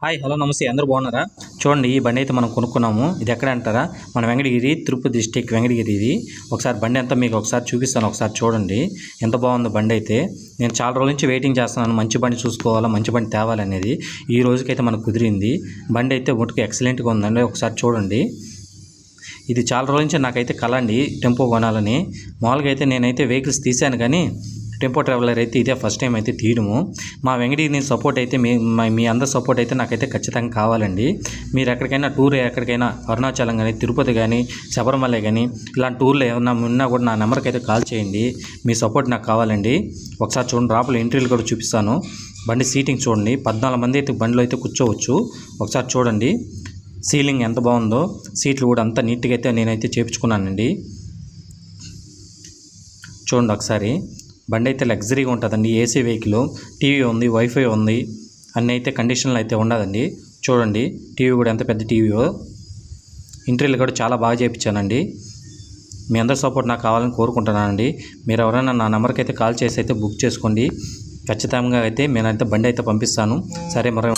Hi hello నమస్తే అందరూ బాగున్నారా? చూడండి, ఈ బండి అయితే మనం కొనుక్కున్నాము. ఇది ఎక్కడ అంటారా? మన వెంకటగిరి, తిరుపతి డిస్టిక్ వెంకటగిరి. ఇది ఒకసారి బండి అంతా మీకు ఒకసారి చూపిస్తాను. ఒకసారి చూడండి ఎంత బాగుందో బండి అయితే. నేను చాలా రోజుల నుంచి వెయిటింగ్ చేస్తున్నాను, మంచి బండి చూసుకోవాలా, మంచి బండి తేవాలనేది. ఈ రోజుకైతే మనకు కుదిరింది. బండి అయితే ఒట్టుకు ఎక్సలెంట్గా ఉందండి. ఒకసారి చూడండి. ఇది చాలా రోజుల నుంచి నాకైతే కల అండి టెంపో కొనాలని. మామూలుగా అయితే నేనైతే వెహికల్స్ తీశాను, కానీ టెంపో ట్రావెలర్ అయితే ఇదే ఫస్ట్ టైం అయితే తీయడము. మా వెంకటగిరి సపోర్ట్ అయితే మీ అందరి సపోర్ట్ అయితే నాకైతే ఖచ్చితంగా కావాలండి. మీరు ఎక్కడికైనా టూర్, ఎక్కడికైనా అరుణాచలం కానీ, తిరుపతి కానీ, శబరిమల కానీ ఇలాంటి టూర్లు ఏమన్నా ఉన్నా కూడా నా నెంబర్కి అయితే కాల్ చేయండి. మీ సపోర్ట్ నాకు కావాలండి. ఒకసారి చూడండి, లోపల ఎంట్రీలు కూడా చూపిస్తాను. బండి సీటింగ్ చూడండి, 14 మంది అయితే బండిలో అయితే కూర్చోవచ్చు. ఒకసారి చూడండి సీలింగ్ ఎంత బాగుందో. సీట్లు కూడా అంతా నీట్గా అయితే నేనైతే చేయించుకున్నానండి. చూడండి ఒకసారి. బండి అయితే లగ్జరీగా ఉంటుందండి. ఏసీ వెహికల్, టీవీ ఉంది, వైఫై ఉంది, అన్నీ అయితే కండిషన్లు అయితే ఉండదండి. చూడండి టీవీ కూడా ఎంత పెద్ద టీవీయో. ఇంటీరియర్ కూడా చాలా బాగా చేయించానండి. మీ అందరి సపోర్ట్ నాకు కావాలని కోరుకుంటున్నానండి. మీరు ఎవరైనా నా నెంబర్కి అయితే కాల్ చేసి అయితే బుక్ చేసుకోండి. ఖచ్చితంగా అయితే నేనైతే బండి అయితే పంపిస్తాను. సరే, మరి